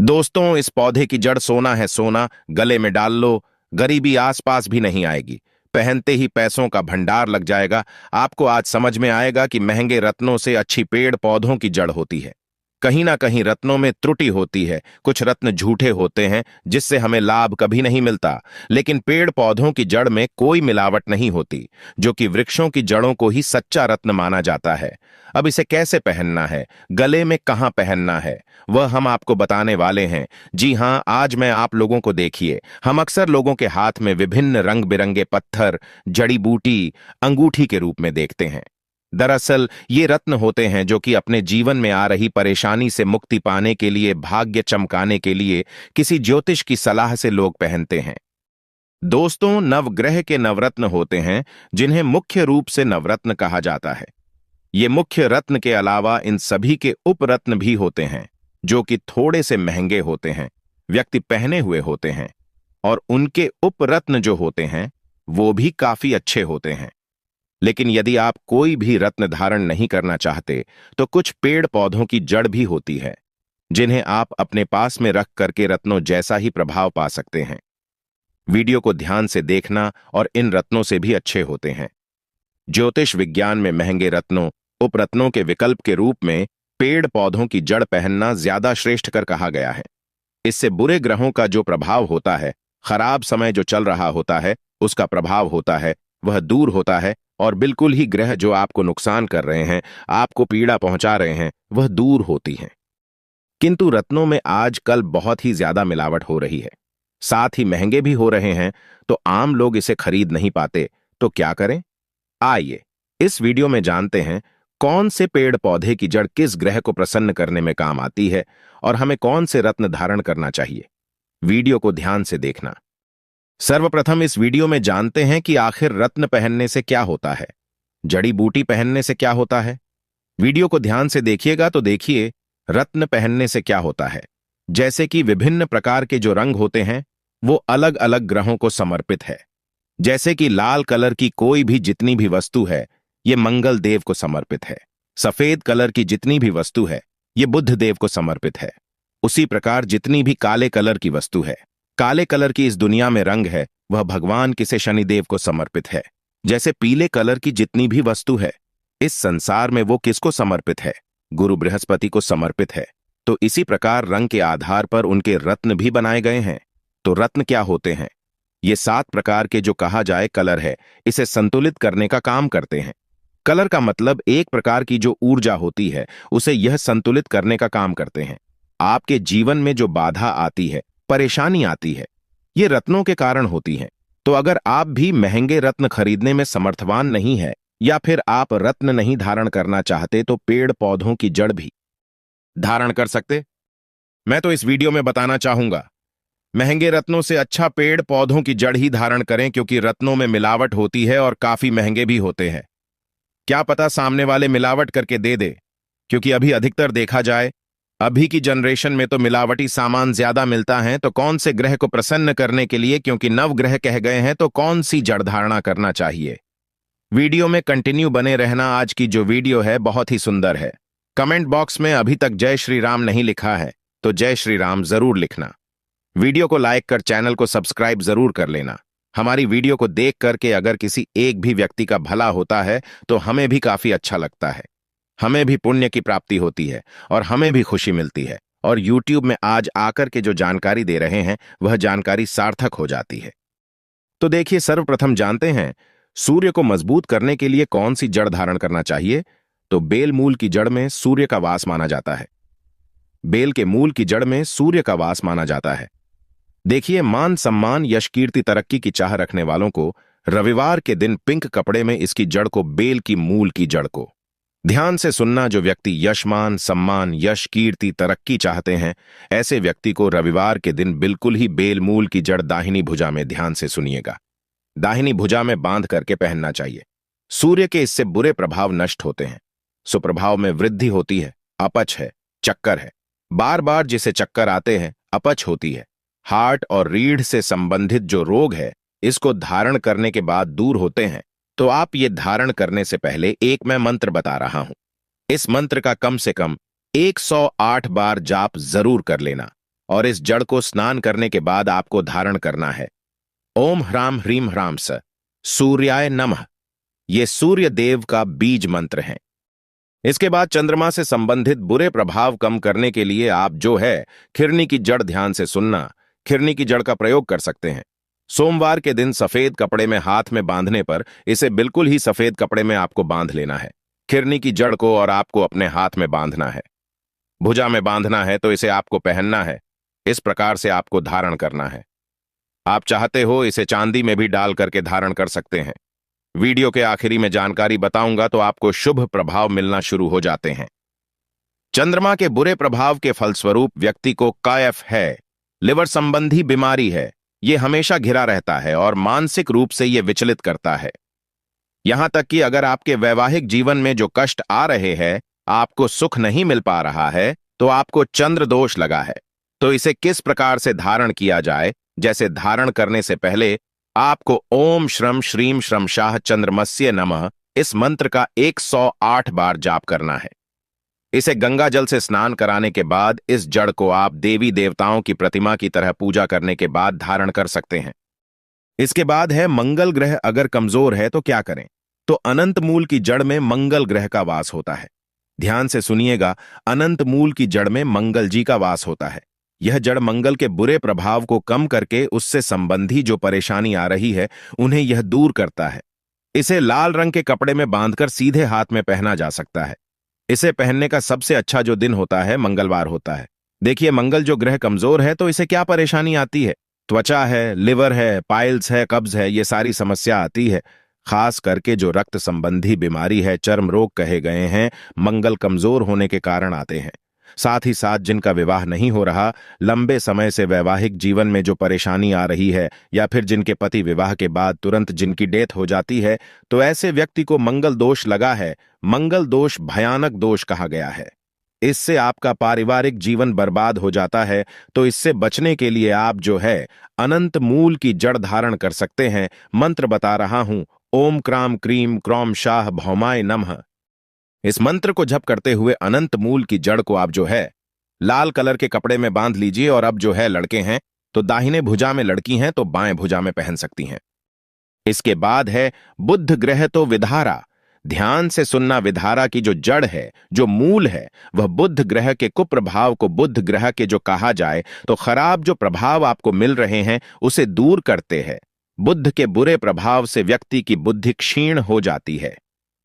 दोस्तों, इस पौधे की जड़ सोना है सोना, गले में डाल लो, गरीबी आसपास भी नहीं आएगी। पहनते ही पैसों का भंडार लग जाएगा। आपको आज समझ में आएगा कि महंगे रत्नों से अच्छी पेड़ पौधों की जड़ होती है। कहीं ना कहीं रत्नों में त्रुटि होती है, कुछ रत्न झूठे होते हैं जिससे हमें लाभ कभी नहीं मिलता। लेकिन पेड़ पौधों की जड़ में कोई मिलावट नहीं होती, जो कि वृक्षों की जड़ों को ही सच्चा रत्न माना जाता है। अब इसे कैसे पहनना है, गले में कहाँ पहनना है, वह हम आपको बताने वाले हैं। जी हाँ, आज मैं आप लोगों को देखिए, हम अक्सर लोगों के हाथ में विभिन्न रंग बिरंगे पत्थर, जड़ी बूटी, अंगूठी के रूप में देखते हैं। दरअसल ये रत्न होते हैं जो कि अपने जीवन में आ रही परेशानी से मुक्ति पाने के लिए, भाग्य चमकाने के लिए किसी ज्योतिष की सलाह से लोग पहनते हैं। दोस्तों, नवग्रह के नवरत्न होते हैं जिन्हें मुख्य रूप से नवरत्न कहा जाता है। ये मुख्य रत्न के अलावा इन सभी के उपरत्न भी होते हैं जो कि थोड़े से महंगे होते हैं, व्यक्ति पहने हुए होते हैं, और उनके उपरत्न जो होते हैं वो भी काफी अच्छे होते हैं। लेकिन यदि आप कोई भी रत्न धारण नहीं करना चाहते तो कुछ पेड़ पौधों की जड़ भी होती है जिन्हें आप अपने पास में रख करके रत्नों जैसा ही प्रभाव पा सकते हैं। वीडियो को ध्यान से देखना, और इन रत्नों से भी अच्छे होते हैं। ज्योतिष विज्ञान में महंगे रत्नों, उपरत्नों के विकल्प के रूप में पेड़ पौधों की जड़ पहनना ज्यादा श्रेष्ठ कर कहा गया है। इससे बुरे ग्रहों का जो प्रभाव होता है, खराब समय जो चल रहा होता है उसका प्रभाव होता है, वह दूर होता है, और बिल्कुल ही ग्रह जो आपको नुकसान कर रहे हैं, आपको पीड़ा पहुंचा रहे हैं, वह दूर होती हैं। किंतु रत्नों में आजकल बहुत ही ज्यादा मिलावट हो रही है, साथ ही महंगे भी हो रहे हैं, तो आम लोग इसे खरीद नहीं पाते। तो क्या करें? आइए इस वीडियो में जानते हैं कौन से पेड़ पौधे की जड़ किस ग्रह को प्रसन्न करने में काम आती है और हमें कौन से रत्न धारण करना चाहिए। वीडियो को ध्यान से देखना। सर्वप्रथम इस वीडियो में जानते हैं कि आखिर रत्न पहनने से क्या होता है, जड़ी बूटी पहनने से क्या होता है। वीडियो को ध्यान से देखिएगा तो देखिए रत्न पहनने से क्या होता है। जैसे कि विभिन्न प्रकार के जो रंग होते हैं वो अलग अलग ग्रहों को समर्पित है। जैसे कि लाल कलर की कोई भी जितनी भी वस्तु है ये मंगल देव को समर्पित है। सफेद कलर की जितनी भी वस्तु है ये बुध देव को समर्पित है। उसी प्रकार जितनी भी काले कलर की वस्तु है, काले कलर की इस दुनिया में रंग है, वह भगवान किसे शनिदेव को समर्पित है। जैसे पीले कलर की जितनी भी वस्तु है इस संसार में वो किसको समर्पित है, गुरु बृहस्पति को समर्पित है। तो इसी प्रकार रंग के आधार पर उनके रत्न भी बनाए गए हैं। तो रत्न क्या होते हैं? ये 7 प्रकार के जो कहा जाए कलर है, इसे संतुलित करने का काम करते हैं। कलर का मतलब एक प्रकार की जो ऊर्जा होती है उसे यह संतुलित करने का काम करते हैं। आपके जीवन में जो बाधा आती है, परेशानी आती है, ये रत्नों के कारण होती है। तो अगर आप भी महंगे रत्न खरीदने में समर्थवान नहीं है या फिर आप रत्न नहीं धारण करना चाहते तो पेड़ पौधों की जड़ भी धारण कर सकते। मैं तो इस वीडियो में बताना चाहूंगा महंगे रत्नों से अच्छा पेड़ पौधों की जड़ ही धारण करें, क्योंकि रत्नों में मिलावट होती है और काफी महंगे भी होते हैं। क्या पता सामने वाले मिलावट करके दे दे, क्योंकि अभी अधिकतर देखा जाए अभी की जनरेशन में तो मिलावटी सामान ज्यादा मिलता है। तो कौन से ग्रह को प्रसन्न करने के लिए, क्योंकि नवग्रह कह गए हैं, तो कौन सी जड़ धारणा करना चाहिए। वीडियो में कंटिन्यू बने रहना। आज की जो वीडियो है बहुत ही सुंदर है। कमेंट बॉक्स में अभी तक जय श्री राम नहीं लिखा है तो जय श्री राम जरूर लिखना। वीडियो को लाइक कर चैनल को सब्सक्राइब जरूर कर लेना। हमारी वीडियो को देख करके अगर किसी एक भी व्यक्ति का भला होता है तो हमें भी काफी अच्छा लगता है, हमें भी पुण्य की प्राप्ति होती है और हमें भी खुशी मिलती है। और YouTube में आज आकर के जो जानकारी दे रहे हैं वह जानकारी सार्थक हो जाती है। तो देखिए, सर्वप्रथम जानते हैं सूर्य को मजबूत करने के लिए कौन सी जड़ धारण करना चाहिए। तो बेल मूल की जड़ में सूर्य का वास माना जाता है। बेल के मूल की जड़ में सूर्य का वास माना जाता है। देखिए, मान सम्मान यश कीर्ति तरक्की की चाह रखने वालों को रविवार के दिन पिंक कपड़े में इसकी जड़ को, बेल की मूल की जड़ को, ध्यान से सुनना। जो व्यक्ति यशमान सम्मान यश कीर्ति तरक्की चाहते हैं ऐसे व्यक्ति को रविवार के दिन बिल्कुल ही बेल मूल की जड़ दाहिनी भुजा में, ध्यान से सुनिएगा, दाहिनी भुजा में बांध करके पहनना चाहिए। सूर्य के इससे बुरे प्रभाव नष्ट होते हैं, सुप्रभाव में वृद्धि होती है, अपच है, चक्कर है, बार बार जिसे चक्कर आते हैं, अपच होती है, हार्ट और रीढ़ से संबंधित जो रोग है इसको धारण करने के बाद दूर होते हैं। तो आप ये धारण करने से पहले एक मैं मंत्र बता रहा हूं। इस मंत्र का कम से कम 108 बार जाप जरूर कर लेना। और इस जड़ को स्नान करने के बाद आपको धारण करना है। ओम ह्राम ह्रीम ह्राम स सूर्याय नमः। ये सूर्य देव का बीज मंत्र है। इसके बाद चंद्रमा से संबंधित बुरे प्रभाव कम करने के लिए आप जो है खिरनी की जड़ ध्यान से सुनना, खिरनी की जड़ का प्रयोग कर सकते हैं। सोमवार के दिन सफेद कपड़े में हाथ में बांधने पर इसे बिल्कुल ही सफेद कपड़े में आपको बांध लेना है। खिरनी की जड़ को और आपको अपने हाथ में बांधना है। भुजा में बांधना है तो इसे आपको पहनना है। इस प्रकार से आपको धारण करना है। आप चाहते हो इसे चांदी में भी डाल करके धारण कर सकते हैं। वीडियो के आखिरी में जानकारी बताऊंगा तो आपको शुभ प्रभाव मिलना शुरू हो जाते हैं। चंद्रमा के बुरे प्रभाव के फलस्वरूप व्यक्ति को कायफ है, लिवर संबंधी बीमारी है, यह हमेशा घिरा रहता है और मानसिक रूप से यह विचलित करता है। यहां तक कि अगर आपके वैवाहिक जीवन में जो कष्ट आ रहे हैं, आपको सुख नहीं मिल पा रहा है, तो आपको चंद्र दोष लगा है। तो इसे किस प्रकार से धारण किया जाए? जैसे धारण करने से पहले आपको ओम श्रम श्रीम श्रम शाह चंद्रमस्य नमः इस मंत्र का 108 बार जाप करना है। इसे गंगा जल से स्नान कराने के बाद इस जड़ को आप देवी देवताओं की प्रतिमा की तरह पूजा करने के बाद धारण कर सकते हैं। इसके बाद है मंगल ग्रह अगर कमजोर है तो क्या करें? तो अनंत मूल की जड़ में मंगल ग्रह का वास होता है। ध्यान से सुनिएगा, अनंत मूल की जड़ में मंगल जी का वास होता है। यह जड़ मंगल के बुरे प्रभाव को कम करके उससे संबंधी जो परेशानी आ रही है उन्हें यह दूर करता है। इसे लाल रंग के कपड़े में बांधकर सीधे हाथ में पहना जा सकता है। इसे पहनने का सबसे अच्छा जो दिन होता है मंगलवार होता है। देखिए, मंगल जो ग्रह कमजोर है तो इसे क्या परेशानी आती है? त्वचा है, लिवर है, पाइल्स है, कब्ज है, ये सारी समस्या आती है। खास करके जो रक्त संबंधी बीमारी है, चर्म रोग कहे गए हैं, मंगल कमजोर होने के कारण आते हैं। साथ ही साथ जिनका विवाह नहीं हो रहा, लंबे समय से वैवाहिक जीवन में जो परेशानी आ रही है, या फिर जिनके पति विवाह के बाद तुरंत जिनकी डेथ हो जाती है, तो ऐसे व्यक्ति को मंगल दोष लगा है। मंगल दोष भयानक दोष कहा गया है। इससे आपका पारिवारिक जीवन बर्बाद हो जाता है। तो इससे बचने के लिए आप जो है अनंत मूल की जड़ धारण कर सकते हैं। मंत्र बता रहा हूं, ओम क्राम क्रीम क्रौम शाह भौमाय नमः। इस मंत्र को जप करते हुए अनंत मूल की जड़ को आप जो है लाल कलर के कपड़े में बांध लीजिए। और अब जो है लड़के हैं तो दाहिने भुजा में, लड़की हैं तो बाएं भुजा में पहन सकती हैं। इसके बाद है बुध ग्रह तो विधारा। ध्यान से सुनना, विधारा की जो जड़ है, जो मूल है, वह बुध ग्रह के कुप्रभाव को बुध ग्रह के जो कहा जाए तो खराब जो प्रभाव आपको मिल रहे हैं उसे दूर करते हैं। बुध के बुरे प्रभाव से व्यक्ति की बुद्धि क्षीण हो जाती है।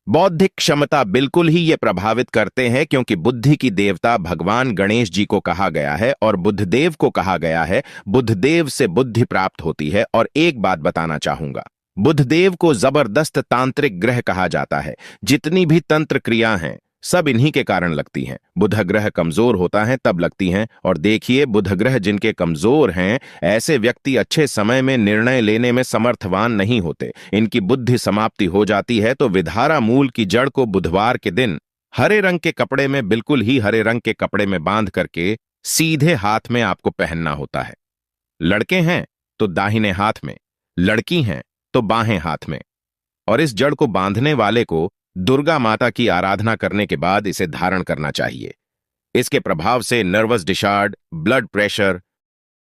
बौद्धिक क्षमता बिल्कुल ही ये प्रभावित करते हैं, क्योंकि बुद्धि की देवता भगवान गणेश जी को कहा गया है और बुद्धदेव को कहा गया है। बुद्धदेव से बुद्धि प्राप्त होती है। और एक बात बताना चाहूंगा, बुद्धदेव को जबरदस्त तांत्रिक ग्रह कहा जाता है। जितनी भी तंत्र क्रिया हैं सब इन्हीं के कारण लगती हैं। बुध ग्रह कमजोर होता है तब लगती हैं। और देखिए, बुध ग्रह जिनके कमजोर हैं, ऐसे व्यक्ति अच्छे समय में निर्णय लेने में समर्थवान नहीं होते। इनकी बुद्धि समाप्ति हो जाती है। तो विधारा मूल की जड़ को बुधवार के दिन हरे रंग के कपड़े में, बिल्कुल ही हरे रंग के कपड़े में बांध करके सीधे हाथ में आपको पहनना होता है। लड़के हैं तो दाहिने हाथ में, लड़की हैं तो बाएं हाथ में। और इस जड़ को बांधने वाले को दुर्गा माता की आराधना करने के बाद इसे धारण करना चाहिए। इसके प्रभाव से nervous disorder, blood pressure,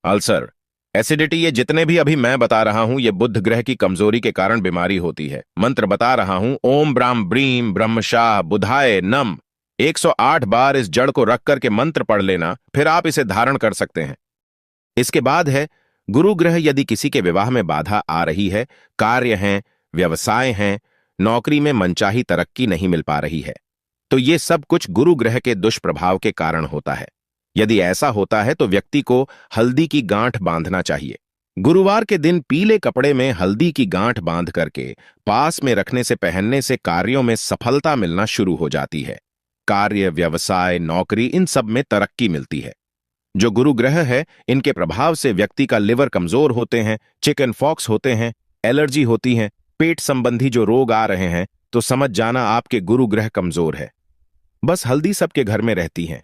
ulcer, acidity, ये जितने भी अभी मैं बता रहा हूं, ये बुध ग्रह की कमजोरी के कारण बीमारी होती है। मंत्र बता रहा हूं, ओम ब्राह्म ब्रीम ब्रह्मशाह बुधाय नम। 108 बार इस जड़ को रख करके मंत्र पढ़ लेना, फिर आप इसे धारण कर सकते हैं। इसके बाद है गुरु ग्रह। यदि किसी के विवाह में बाधा आ रही है, कार्य हैं, व्यवसाय हैं, नौकरी में मनचाही तरक्की नहीं मिल पा रही है, तो ये सब कुछ गुरु ग्रह के दुष्प्रभाव के कारण होता है। यदि ऐसा होता है तो व्यक्ति को हल्दी की गांठ बांधना चाहिए। गुरुवार के दिन पीले कपड़े में हल्दी की गांठ बांध करके पास में रखने से, पहनने से कार्यों में सफलता मिलना शुरू हो जाती है। कार्य, व्यवसाय, नौकरी, इन सब में तरक्की मिलती है। जो गुरु ग्रह है, इनके प्रभाव से व्यक्ति का लिवर कमजोर होते हैं, चिकन पॉक्स होते हैं, एलर्जी होती है, पेट संबंधी जो रोग आ रहे हैं, तो समझ जाना आपके गुरु ग्रह कमजोर है। बस हल्दी सबके घर में रहती है।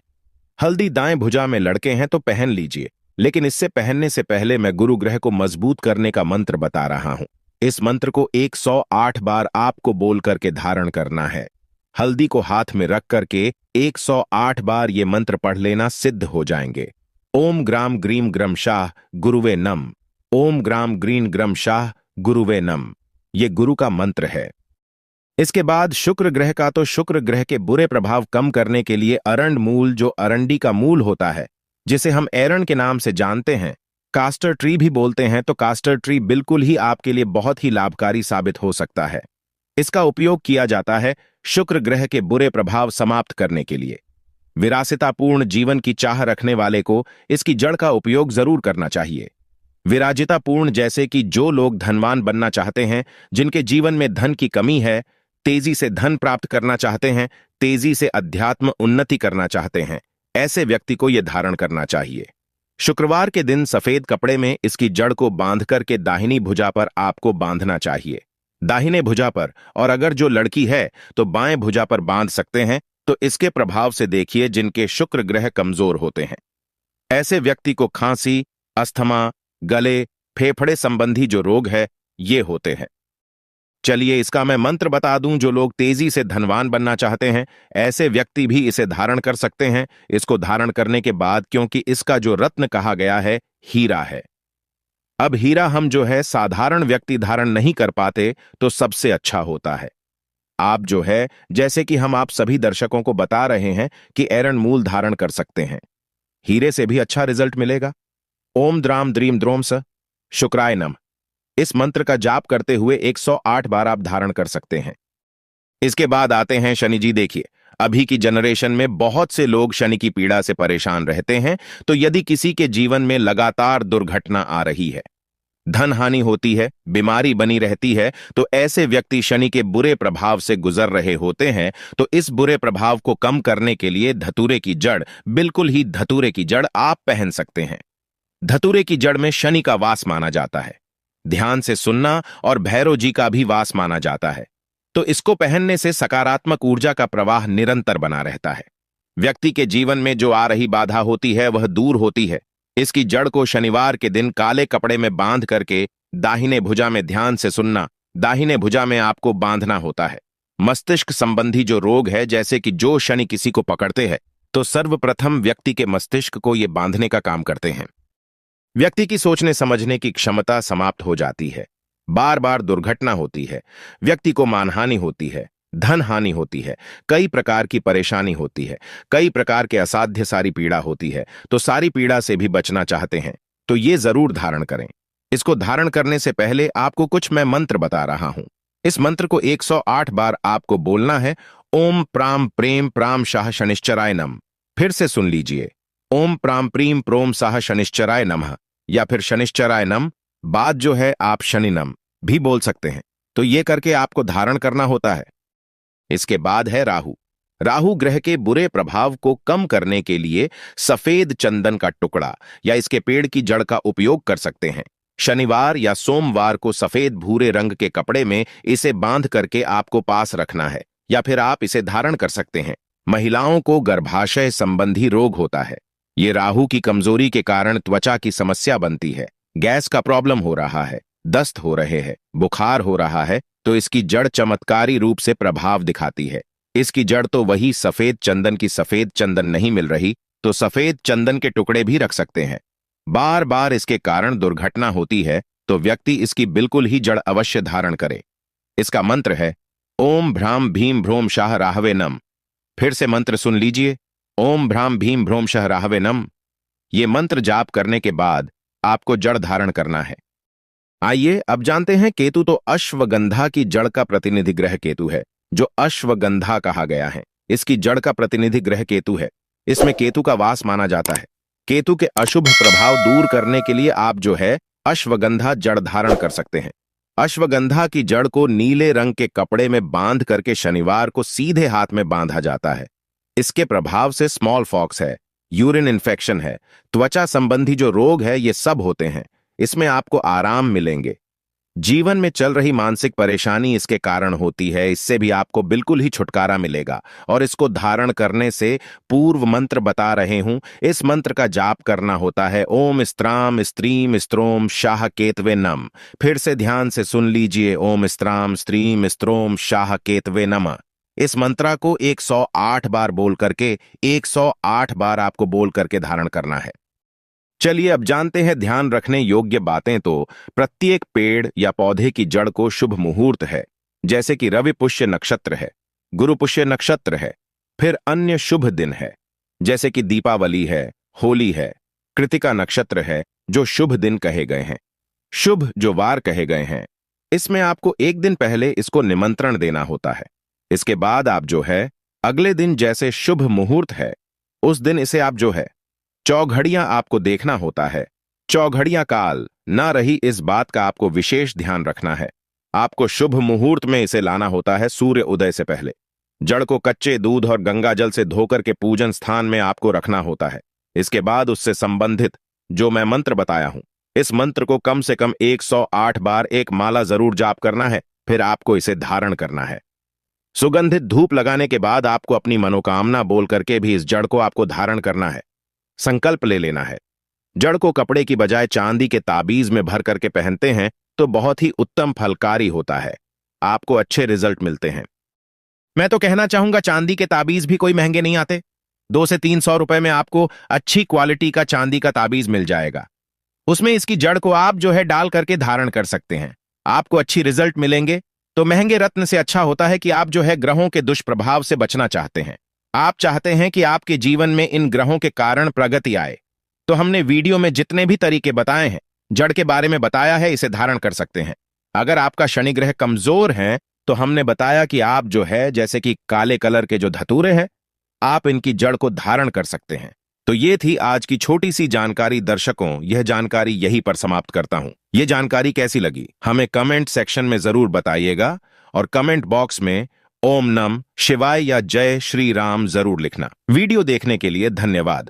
हल्दी दाएं भुजा में लड़के हैं तो पहन लीजिए। लेकिन इससे पहनने से पहले मैं गुरु ग्रह को मजबूत करने का मंत्र बता रहा हूं। इस मंत्र को 108 बार आपको बोल करके धारण करना है। हल्दी को हाथ में रख करके 108 बार ये मंत्र पढ़ लेना, सिद्ध हो जाएंगे। ओम ग्राम ग्रीम ग्रम शाह गुरुवे नम। ओम ग्राम ग्रीन ग्रम शाह गुरुवे नम। ये गुरु का मंत्र है। इसके बाद शुक्र ग्रह का, तो शुक्र ग्रह के बुरे प्रभाव कम करने के लिए अरंड मूल, जो अरंडी का मूल होता है, जिसे हम एरंड के नाम से जानते हैं, कास्टर ट्री भी बोलते हैं, तो कास्टर ट्री बिल्कुल ही आपके लिए बहुत ही लाभकारी साबित हो सकता है। इसका उपयोग किया जाता है शुक्र ग्रह के बुरे प्रभाव समाप्त करने के लिए। विरासितापूर्ण जीवन की चाह रखने वाले को इसकी जड़ का उपयोग जरूर करना चाहिए। विराजितापूर्ण जैसे कि जो लोग धनवान बनना चाहते हैं, जिनके जीवन में धन की कमी है, तेजी से धन प्राप्त करना चाहते हैं, तेजी से अध्यात्म उन्नति करना चाहते हैं, ऐसे व्यक्ति को यह धारण करना चाहिए। शुक्रवार के दिन सफेद कपड़े में इसकी जड़ को बांध करके दाहिनी भुजा पर आपको बांधना चाहिए। दाहिने भुजा पर, और अगर जो लड़की है तो बाएं भुजा पर बांध सकते हैं। तो इसके प्रभाव से देखिए, जिनके शुक्र ग्रह कमजोर होते हैं, ऐसे व्यक्ति को खांसी, अस्थमा, गले, फेफड़े संबंधी जो रोग है, ये होते हैं। चलिए इसका मैं मंत्र बता दूं। जो लोग तेजी से धनवान बनना चाहते हैं, ऐसे व्यक्ति भी इसे धारण कर सकते हैं। इसको धारण करने के बाद, क्योंकि इसका जो रत्न कहा गया है हीरा है। अब हीरा हम जो है साधारण व्यक्ति धारण नहीं कर पाते, तो सबसे अच्छा होता है आप जो है, जैसे कि हम आप सभी दर्शकों को बता रहे हैं कि एरंड मूल धारण कर सकते हैं। हीरे से भी अच्छा रिजल्ट मिलेगा। ओम द्राम द्रीम द्रोम स शुक्राय नम। इस मंत्र का जाप करते हुए 108 बार आप धारण कर सकते हैं। इसके बाद आते हैं शनि जी। देखिए, अभी की जनरेशन में बहुत से लोग शनि की पीड़ा से परेशान रहते हैं। तो यदि किसी के जीवन में लगातार दुर्घटना आ रही है, धन हानि होती है, बीमारी बनी रहती है, तो ऐसे व्यक्ति शनि के बुरे प्रभाव से गुजर रहे होते हैं। तो इस बुरे प्रभाव को कम करने के लिए धतूरे की जड़, बिल्कुल ही धतूरे की जड़ आप पहन सकते हैं। धतूरे की जड़ में शनि का वास माना जाता है। ध्यान से सुनना, और भैरव जी का भी वास माना जाता है। तो इसको पहनने से सकारात्मक ऊर्जा का प्रवाह निरंतर बना रहता है। व्यक्ति के जीवन में जो आ रही बाधा होती है वह दूर होती है। इसकी जड़ को शनिवार के दिन काले कपड़े में बांध करके दाहिने भुजा में, ध्यान से सुनना, दाहिने भुजा में आपको बांधना होता है। मस्तिष्क संबंधी जो रोग है, जैसे कि जो शनि किसी को पकड़ते हैं, तो सर्वप्रथम व्यक्ति के मस्तिष्क को ये बांधने का काम करते हैं। व्यक्ति की सोचने समझने की क्षमता समाप्त हो जाती है। बार बार दुर्घटना होती है, व्यक्ति को मानहानि होती है, धन हानि होती है, कई प्रकार की परेशानी होती है, कई प्रकार के असाध्य सारी पीड़ा होती है। तो सारी पीड़ा से भी बचना चाहते हैं तो ये जरूर धारण करें। इसको धारण करने से पहले आपको कुछ मैं मंत्र बता रहा हूं। इस मंत्र को 108 बार आपको बोलना है। ओम प्राम प्रेम प्राम शाह शनिश्चराय नम। फिर से सुन लीजिए, ओम प्राम प्रीम प्रोम साह शनिश्चराय नमः, या फिर शनिश्चराय नम। बात जो है आप शनि नम भी बोल सकते हैं। तो ये करके आपको धारण करना होता है। इसके बाद है राहु। राहु ग्रह के बुरे प्रभाव को कम करने के लिए सफेद चंदन का टुकड़ा या इसके पेड़ की जड़ का उपयोग कर सकते हैं। शनिवार या सोमवार को सफेद भूरे रंग के कपड़े में इसे बांध करके आपको पास रखना है, या फिर आप इसे धारण कर सकते हैं। महिलाओं को गर्भाशय संबंधी रोग होता है। ये राहु की कमजोरी के कारण त्वचा की समस्या बनती है। गैस का प्रॉब्लम हो रहा है, दस्त हो रहे हैं, बुखार हो रहा है, तो इसकी जड़ चमत्कारी रूप से प्रभाव दिखाती है। इसकी जड़ तो वही सफेद चंदन की, सफेद चंदन नहीं मिल रही तो सफेद चंदन के टुकड़े भी रख सकते हैं। बार बार इसके कारण दुर्घटना होती है तो व्यक्ति इसकी बिल्कुल ही जड़ अवश्य धारण करे। इसका मंत्र है ओम भ्राम भीम भ्रोम शाह राहवे नम। फिर से मंत्र सुन लीजिए, ओम भ्राम भीम भ्रोम शाह राहवे नम। ये मंत्र जाप करने के बाद आपको जड़ धारण करना है। आइए अब जानते हैं केतु। तो अश्वगंधा की जड़ का प्रतिनिधि ग्रह केतु है, जो अश्वगंधा कहा गया है। इसकी जड़ का प्रतिनिधि ग्रह केतु है। इसमें केतु का वास माना जाता है। केतु के अशुभ प्रभाव दूर करने के लिए आप जो है अश्वगंधा जड़ धारण कर सकते हैं। अश्वगंधा की जड़ को नीले रंग के कपड़े में बांध करके शनिवार को सीधे हाथ में बांधा जाता है। इसके प्रभाव से स्मॉल पॉक्स है, यूरिन इन्फेक्शन है, त्वचा संबंधी जो रोग है, ये सब होते हैं। इसमें आपको आराम मिलेंगे। जीवन में चल रही मानसिक परेशानी इसके कारण होती है, इससे भी आपको बिल्कुल ही छुटकारा मिलेगा। और इसको धारण करने से पूर्व मंत्र बता रहे हूं, इस मंत्र का जाप करना होता है ओम स्त्राम स्त्रीम स्त्रोम शाह केतवे नम। फिर से ध्यान से सुन लीजिए, ओम स्त्राम स्त्रीम स्त्रोम शाह केतवे नम। इस मंत्रा को 108 बार बोल करके 108 बार आपको बोल करके धारण करना है। चलिए अब जानते हैं ध्यान रखने योग्य बातें। तो प्रत्येक पेड़ या पौधे की जड़ को शुभ मुहूर्त है, जैसे कि रवि पुष्य नक्षत्र है, गुरु पुष्य नक्षत्र है। फिर अन्य शुभ दिन है, जैसे कि दीपावली है, होली है, कृतिका नक्षत्र है, जो शुभ दिन कहे गए हैं। शुभ जो वार कहे गए हैं, इसमें आपको एक दिन पहले इसको निमंत्रण देना होता है। इसके बाद आप जो है अगले दिन जैसे शुभ मुहूर्त है, उस दिन इसे आप जो है चौघड़ियां आपको देखना होता है। चौघड़ियां काल ना रही, इस बात का आपको विशेष ध्यान रखना है। आपको शुभ मुहूर्त में इसे लाना होता है सूर्य उदय से पहले। जड़ को कच्चे दूध और गंगा जल से धोकर के पूजन स्थान में आपको रखना होता है। इसके बाद उससे संबंधित जो मैं मंत्र बताया हूं, इस मंत्र को कम से कम 108 बार एक माला जरूर जाप करना है। फिर आपको इसे धारण करना है। सुगंधित धूप लगाने के बाद आपको अपनी मनोकामना बोल करके भी इस जड़ को आपको धारण करना है। संकल्प ले लेना है। जड़ को कपड़े की बजाय चांदी के ताबीज में भर करके पहनते हैं तो बहुत ही उत्तम फलकारी होता है, आपको अच्छे रिजल्ट मिलते हैं। मैं तो कहना चाहूंगा चांदी के ताबीज भी कोई महंगे नहीं आते। 200 से 300 रुपए में आपको अच्छी क्वालिटी का चांदी का ताबीज मिल जाएगा। उसमें इसकी जड़ को आप जो है डाल करके धारण कर सकते हैं, आपको अच्छी रिजल्ट मिलेंगे। तो महंगे रत्न से अच्छा होता है कि आप जो है ग्रहों के दुष्प्रभाव से बचना चाहते हैं। आप चाहते हैं कि आपके जीवन में इन ग्रहों के कारण प्रगति आए, तो हमने वीडियो में जितने भी तरीके बताए हैं, जड़ के बारे में बताया है, इसे धारण कर सकते हैं। अगर आपका शनि ग्रह कमजोर है तो हमने बताया कि आप जो है जैसे कि काले कलर के जो धतूरे हैं, आप इनकी जड़ को धारण कर सकते हैं। तो ये थी आज की छोटी सी जानकारी। दर्शकों, यह जानकारी यहीं पर समाप्त करता हूं। यह जानकारी कैसी लगी हमें कमेंट सेक्शन में जरूर बताइएगा, और कमेंट बॉक्स में ओम नम शिवाय या जय श्री राम जरूर लिखना। वीडियो देखने के लिए धन्यवाद।